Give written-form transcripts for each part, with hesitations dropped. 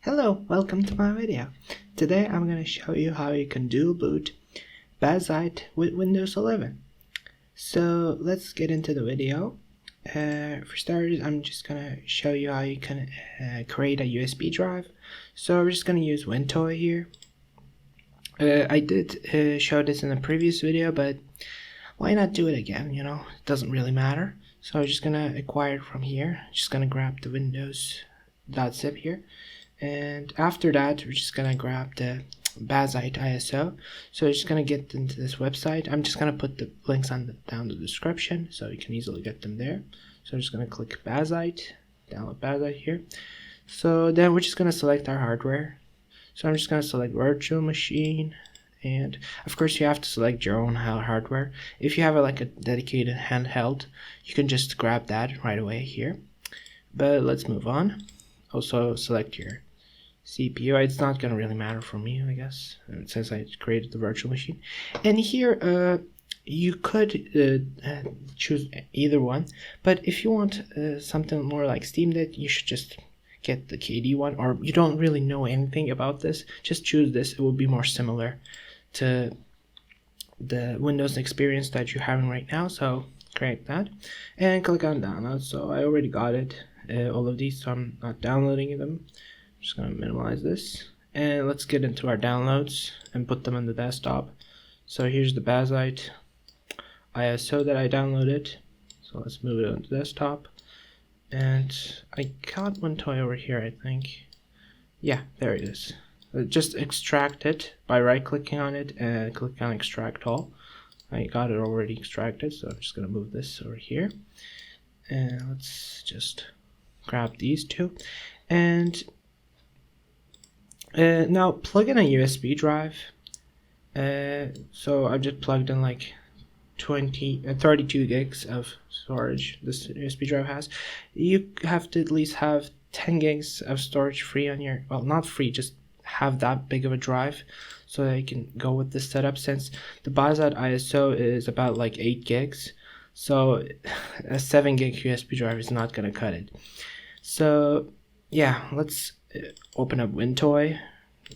Hello, welcome to my video. Today I'm going to show you how you can dual boot Bazzite with Windows 11. So let's get into the video. For starters, I'm just going to show you how you can create a USB drive. So we're just going to use WinToy here. I did show this in a previous video, but why not do it again, it doesn't really matter. So I'm just going to acquire it from here. Just going to grab the Windows.zip here. And after that, we're just gonna grab the Bazzite ISO. So we're just gonna get into this website. I'm just gonna put the links down in the description so you can easily get them there. So I'm just gonna click Bazzite, download Bazzite here. So then we're just gonna select our hardware. So I'm just gonna select virtual machine, and of course you have to select your own hardware. If you have like a dedicated handheld, you can just grab that right away here. But let's move on. Also select your CPU. It's not gonna really matter for me, I guess. It says I created the virtual machine, and here you could choose either one. But if you want something more like Steam Deck, you should just get the KD one. Or you don't really know anything about this, just choose this. It will be more similar to the Windows experience that you're having right now. So create that and click on download. So I already got it. All of these, so I'm not downloading them. I'm just gonna minimize this, and let's get into our downloads and put them on the desktop. So here's the Bazzite ISO that I downloaded. So let's move it on the desktop, and I got WinToy over here, I think. Yeah, there it is. Just extract it by right-clicking on it and click on Extract All. I got it already extracted, so I'm just gonna move this over here, and let's just grab these two, and now plug in a USB drive. So I've just plugged in like 32 gigs of storage this USB drive has. You have to at least have 10 gigs of storage free on your, well, not free, just have that big of a drive so that you can go with this setup, since the Bazzite ISO is about like 8 gigs. So a 7 gig USB drive is not gonna cut it. So yeah, let's open up WinToy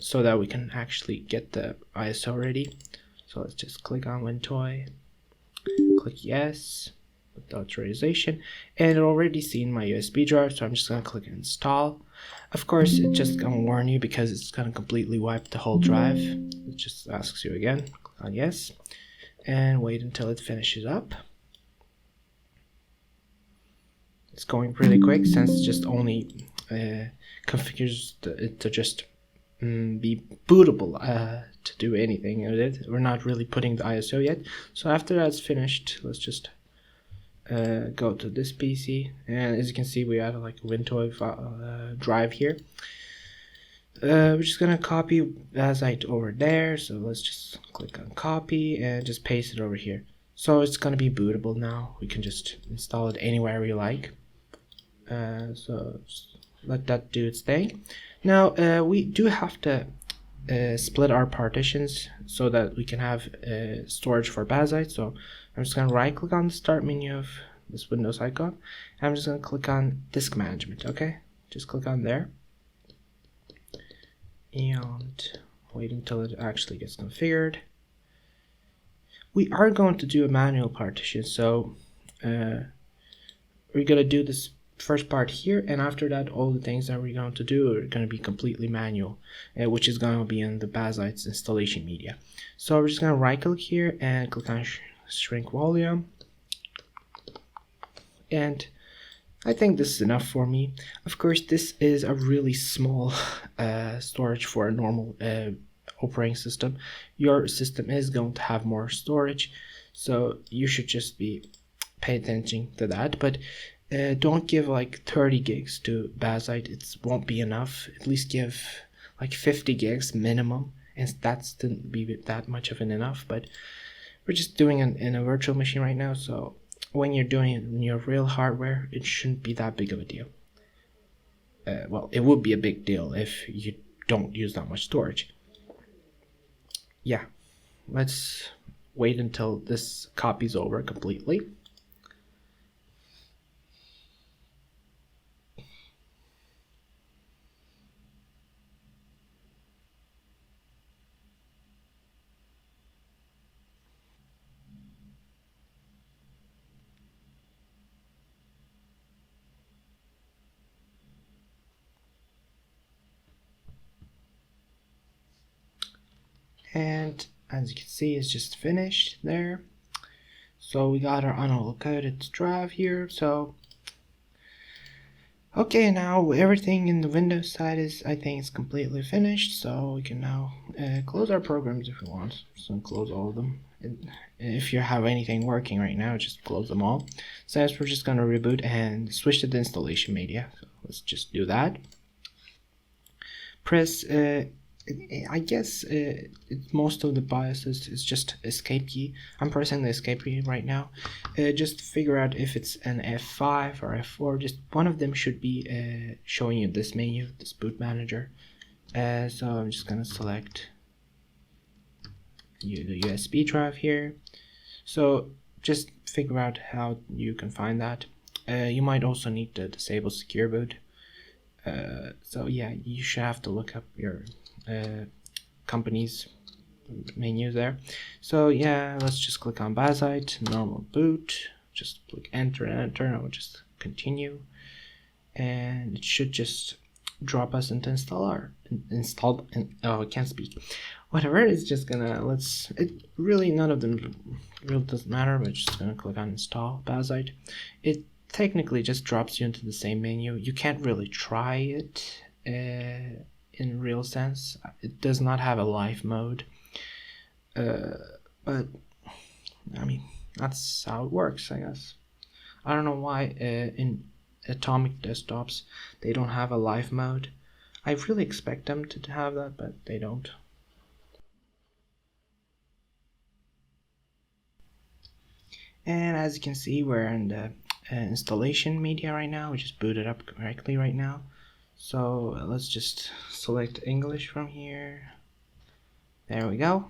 so that we can actually get the ISO ready. So let's just click on WinToy, click yes with the authorization, and it already seen my USB drive, so I'm just gonna click install. Of course, it's just gonna warn you because it's gonna completely wipe the whole drive. It just asks you again, click on yes, and wait until it finishes up. It's going pretty quick since it just only configures it to just be bootable to do anything with it. We're not really putting the ISO yet. So after that's finished, let's just go to this PC, and as you can see, we have like a WinToy drive here. We're just gonna copy Bazzite over there, so let's just click on copy and just paste it over here. So it's gonna be bootable now. We can just install it anywhere we like. So just let that do its thing. Now we do have to split our partitions so that we can have storage for Bazzite. So I'm just gonna right click on the start menu of this Windows icon, and I'm just gonna click on disk management. Okay, just click on there and wait until it actually gets configured. We are going to do a manual partition, so we're gonna do this first part here, and after that all the things that we're going to do are going to be completely manual, which is going to be in the Bazzite's installation media. So we're just going to right click here and click on shrink volume, and I think this is enough for me. Of course, this is a really small storage for a normal operating system. Your system is going to have more storage, so you should just pay attention to that. But don't give like 30 gigs to Bazzite, it won't be enough. At least give like 50 gigs minimum, and that's to be that much of an enough. But we're just doing it in a virtual machine right now, so when you're doing it in your real hardware, it shouldn't be that big of a deal. Well, it would be a big deal if you don't use that much storage. Yeah, let's wait until this copy's over completely. and as you can see, it's just finished there. So we got our unallocated drive here. So okay, now everything in the Windows side is, I think, it's completely finished. So we can now close our programs if we want. So close all of them. And if you have anything working right now, just close them all. So as we're just gonna reboot and switch to the installation media. So let's just do that. Press I guess most of the BIOSes is just escape key. I'm pressing the escape key right now. Just figure out if it's an F5 or F4. Just one of them should be showing you this menu, this boot manager. So I'm just gonna select the USB drive here. So just figure out how you can find that. You might also need to disable secure boot. So yeah, you should have to look up your company's menu there. So yeah, let's just click on Bazzite, normal boot, just click enter and enter, and we'll just continue, and it should just drop us into oh, I can't speak, whatever. It's just gonna, really none of them really doesn't matter, but just gonna click on install Bazzite. It technically just drops you into the same menu. You can't really try it in real sense. It does not have a live mode, but I mean, that's how it works, I guess. I don't know why in Atomic desktops they don't have a live mode. I really expect them to have that, but they don't. And as you can see, we're in the installation media right now. We just booted up correctly right now. So let's just select English from here. There we go.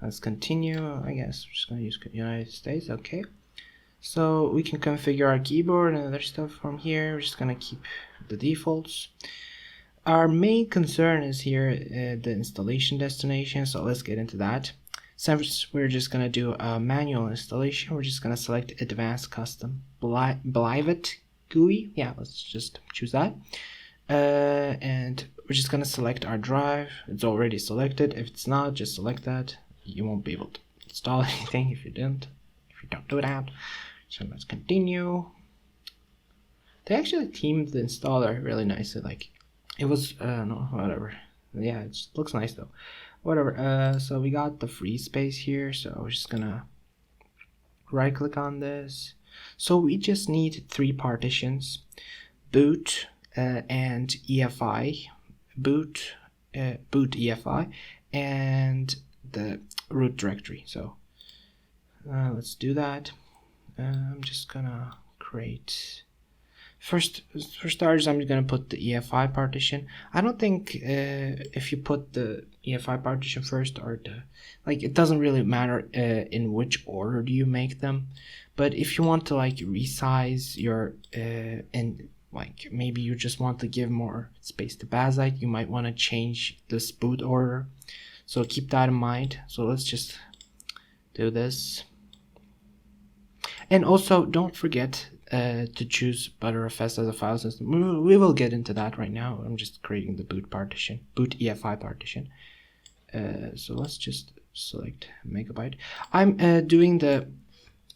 Let's continue. I guess we're just gonna use United States. Okay. So we can configure our keyboard and other stuff from here. We're just gonna keep the defaults. Our main concern is here the installation destination. So let's get into that. Since we're just gonna do a manual installation, we're just gonna select Advanced Custom Bazzite GUI. Yeah, let's just choose that. And we're just gonna select our drive. It's already selected. If it's not, just select that. You won't be able to install anything if you don't do that. So let's continue. They actually themed the installer really nicely. Like it was no, whatever. Yeah, it looks nice though. Whatever. So we got the free space here. So we're just gonna right click on this. So we just need 3 partitions: boot and EFI, boot EFI, and the root directory. So let's do that. I'm just gonna create. First, for starters, I'm gonna put the EFI partition. I don't think if you put the EFI partition first, or it doesn't really matter in which order do you make them. But if you want to resize your and maybe you just want to give more space to Bazzite, you might want to change this boot order. So keep that in mind. So let's just do this. And also don't forget to choose Btrfs as a file system. We will get into that right now. I'm just creating the boot partition, boot EFI partition. So let's just select megabyte. I'm doing the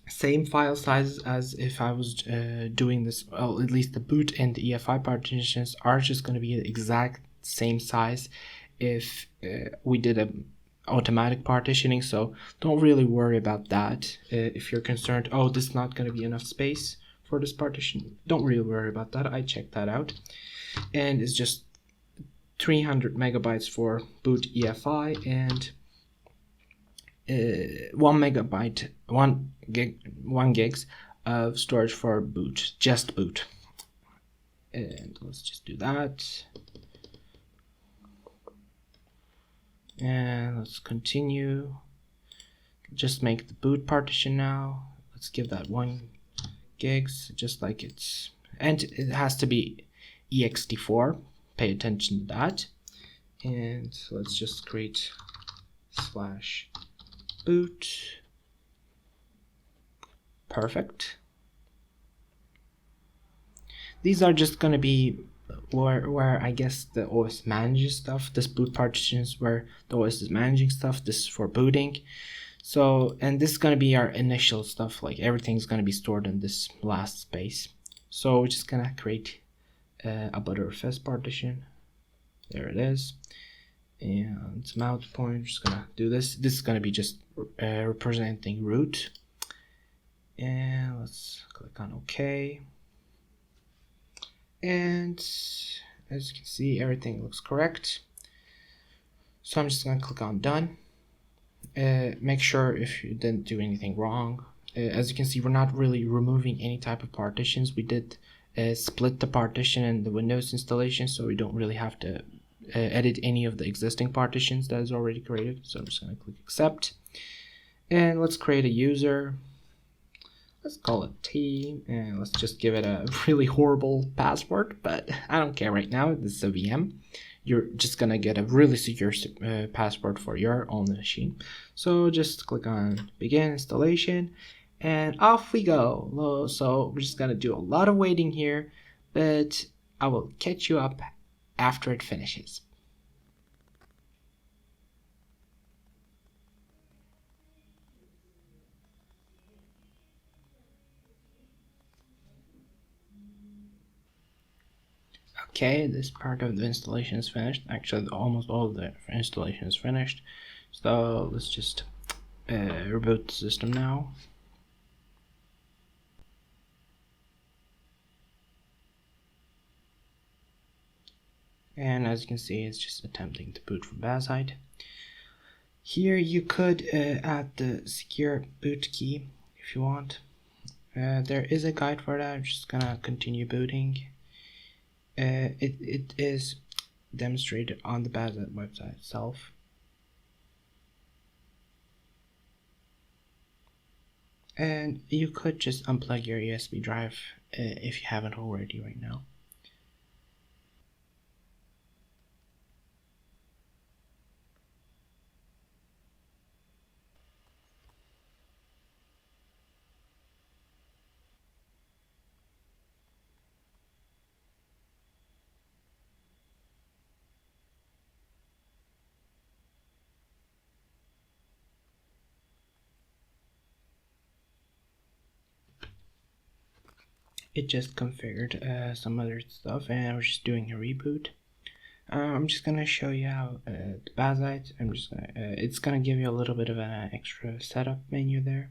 same file size as if I was doing this. Well, at least the boot and the EFI partitions are just going to be the exact same size if we did a automatic partitioning. So don't really worry about that. If you're concerned, oh, this is not going to be enough space for this partition, don't really worry about that. I checked that out, and it's just 300 megabytes for boot EFI and 1 gigs of storage for boot, just boot. And let's just do that. And let's continue. Just make the boot partition now. Let's give that 1 gigs, just like it's, and it has to be ext4. Pay attention to that. And let's just create /boot. Perfect. These are just going to be where I guess the OS manages stuff. This boot partition is where the OS is managing stuff. This is for booting. So, and this is going to be our initial stuff, like everything's going to be stored in this last space. So we're just going to create a Btrfs partition. There it is. And some out point, just going to do this. This is going to be just representing root. And let's click on OK. And as you can see, everything looks correct. So I'm just going to click on done. Make sure if you didn't do anything wrong. As you can see, we're not really removing any type of partitions. We did split the partition in the Windows installation, so we don't really have to edit any of the existing partitions that is already created. So I'm just going to click accept. And let's create a user. Let's call it T, and let's just give it a really horrible password, but I don't care right now. This is a VM. You're just gonna get a really secure password for your own machine. So just click on begin installation and off we go. So we're just gonna do a lot of waiting here, but I will catch you up after it finishes. Okay, this part of the installation is finished. Actually, almost all of the installation is finished. So let's just reboot the system now. And as you can see, it's just attempting to boot from Bazzite. Here you could add the secure boot key if you want. There is a guide for that. I'm just gonna continue booting. It is demonstrated on the Bazzite website itself. And you could just unplug your USB drive if you haven't already right now. It just configured some other stuff, and we're just doing a reboot. I'm just gonna show you how the Bazzite. It's gonna give you a little bit of an extra setup menu there.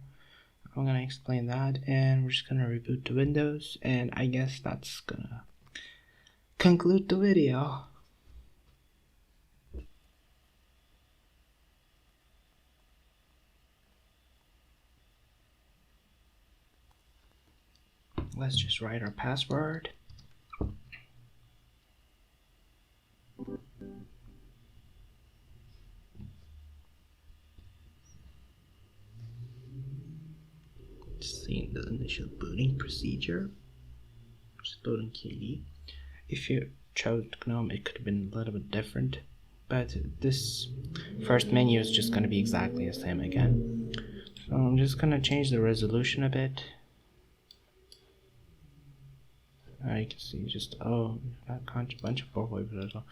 I'm gonna explain that, and we're just gonna reboot to Windows, and I guess that's gonna conclude the video. Let's just write our password. Seeing the initial booting procedure. Just loading KD. If you chose GNOME, it could have been a little bit different, but this first menu is just going to be exactly the same again. So I'm just going to change the resolution a bit. You can see just, oh, a bunch of wallpapers as well.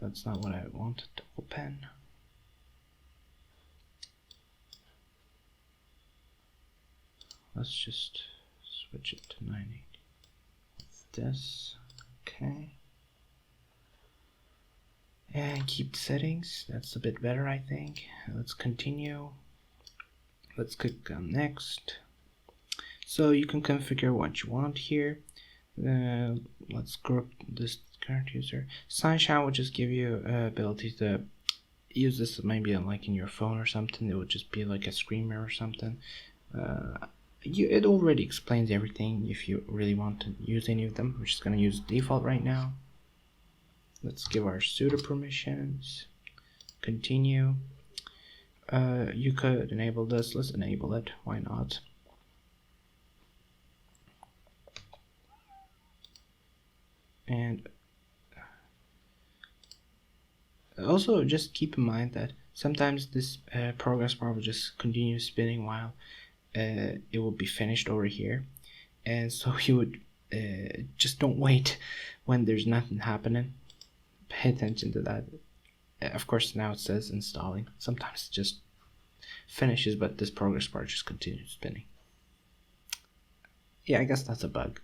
That's not what I wanted to open. Let's just switch it to 980. This, okay. And keep the settings, that's a bit better I think. Let's continue. Let's click on next. So you can configure what you want here. Let's group this current user. Sunshine will just give you ability to use this maybe like in your phone or something. It would just be like a screamer or something. It already explains everything if you really want to use any of them. We're just going to use default right now. Let's give our sudo permissions. Continue. You could enable this. Let's enable it. Why not? And also just keep in mind that sometimes this progress bar will just continue spinning while it will be finished over here, and so you would just don't wait when there's nothing happening. Pay attention to that. Of course, now it says installing. Sometimes it just finishes, but this progress bar just continues spinning. Yeah, I guess that's a bug.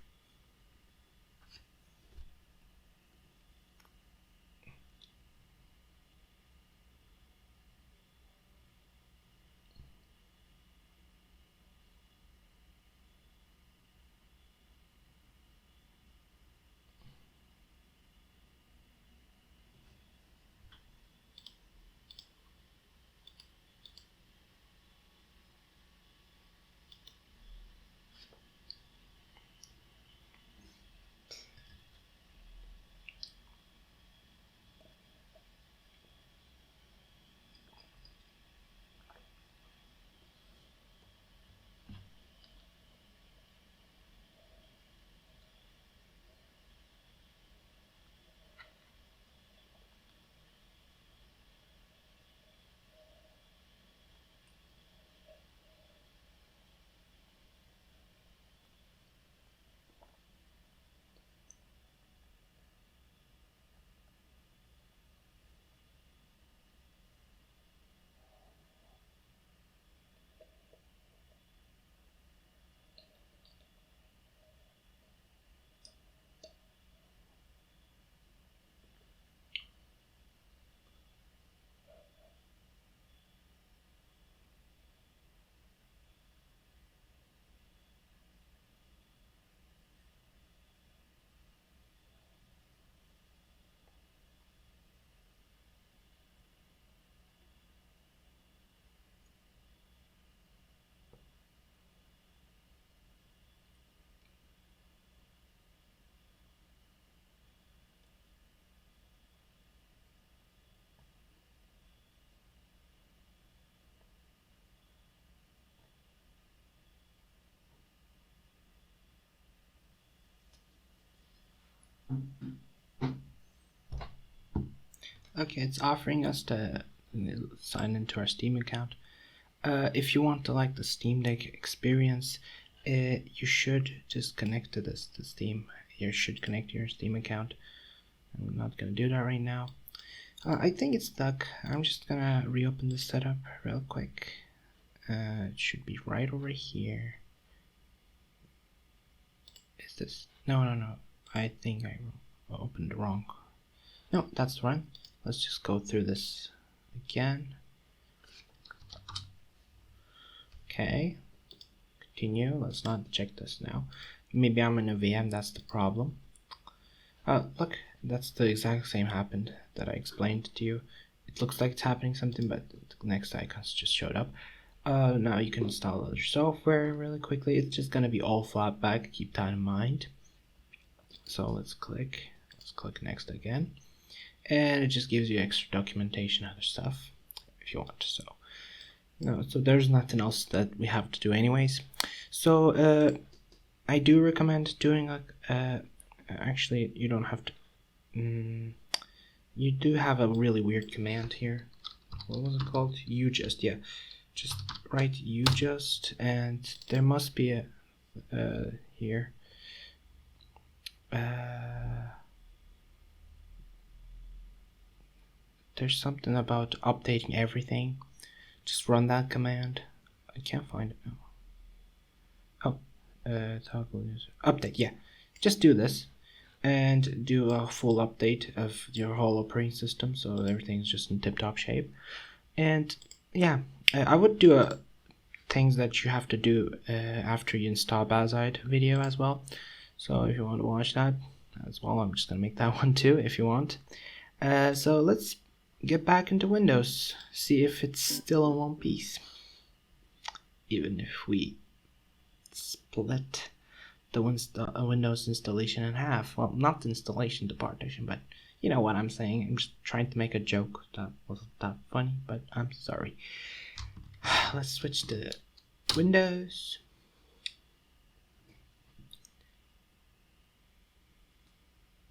Okay, it's offering us to sign into our Steam account. If you want to like the Steam Deck experience, you should just connect to Steam. You should connect to your Steam account. I'm not gonna do that right now. I think it's stuck. I'm just gonna reopen the setup real quick. It should be right over here. Is this? No. I think I opened wrong. No, that's the one. Let's just go through this again. Okay. Continue. Let's not check this now. Maybe I'm in a VM, that's the problem. Look, that's the exact same happened that I explained to you. It looks like it's happening something, but the next icons just showed up. Now you can install other software really quickly. It's just gonna be all Flatpak, keep that in mind. So let's click next again. And it just gives you extra documentation, other stuff, if you want. So there's nothing else that we have to do anyways. So I do recommend doing actually you don't have to. You do have a really weird command here. What was it called? Ujust. Yeah, just write Ujust, and there must be a here. There's something about updating everything. Just run that command. I can't find it now. Oh, toggle user update. Yeah, just do this and do a full update of your whole operating system, so everything's just in tip-top shape. And yeah, I would do things that you have to do after you install Bazzite video as well. So if you want to watch that as well, I'm just gonna make that one too if you want. So let's get back into Windows, see if it's still in one piece. Even if we split the Windows installation in half. Well, not the installation, the partition, but you know what I'm saying. I'm just trying to make a joke that wasn't that funny, but I'm sorry. Let's switch to Windows.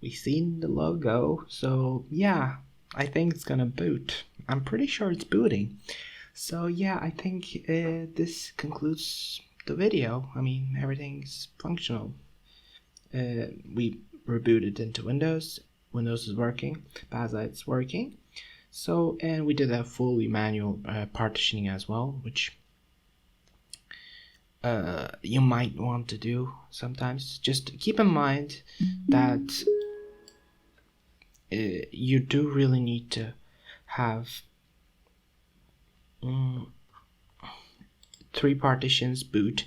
We've seen the logo, so yeah, I think it's gonna boot. I'm pretty sure it's booting. So yeah, I think this concludes the video. I mean, everything's functional. We rebooted into Windows. Windows is working. Bazzite's working. So, and we did a fully manual partitioning as well, which you might want to do sometimes. Just keep in mind that you do really need to have 3 partitions: boot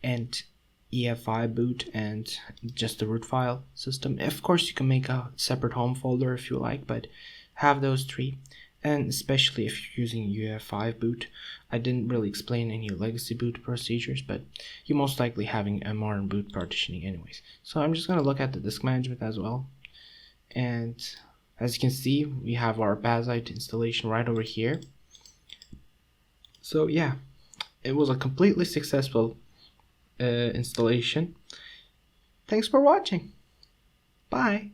and EFI boot and just the root file system. Of course, you can make a separate home folder if you like, but have those 3. And especially if you're using UEFI boot. I didn't really explain any legacy boot procedures, but you're most likely having a modern boot partitioning anyways. So I'm just going to look at the disk management as well. And as you can see, we have our Bazzite installation right over here. So yeah, it was a completely successful installation. Thanks for watching. Bye.